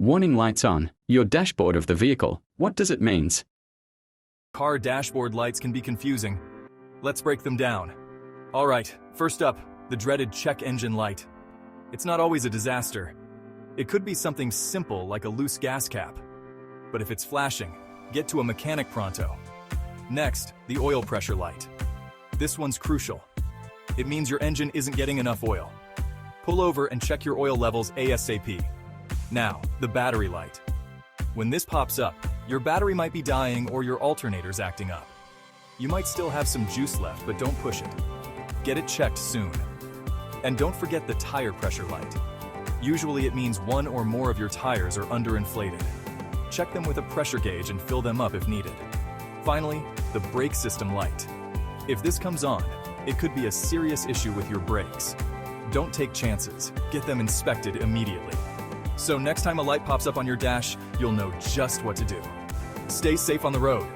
Warning lights on your dashboard of the vehicle. What does it mean? Car dashboard lights can be confusing. Let's break them down. All right, first up, the dreaded check engine light. It's not always a disaster. It could be something simple like a loose gas cap. But if it's flashing, get to a mechanic pronto. Next, the oil pressure light. This one's crucial. It means your engine isn't getting enough oil. Pull over and check your oil levels ASAP. Now, the battery light. When this pops up, your battery might be dying or your alternator's acting up. You might still have some juice left, but don't push it. Get it checked soon. And don't forget the tire pressure light. Usually it means one or more of your tires are underinflated. Check them with a pressure gauge and fill them up if needed. Finally, the brake system light. If this comes on, it could be a serious issue with your brakes. Don't take chances. Get them inspected immediately. So next time a light pops up on your dash, you'll know just what to do. Stay safe on the road.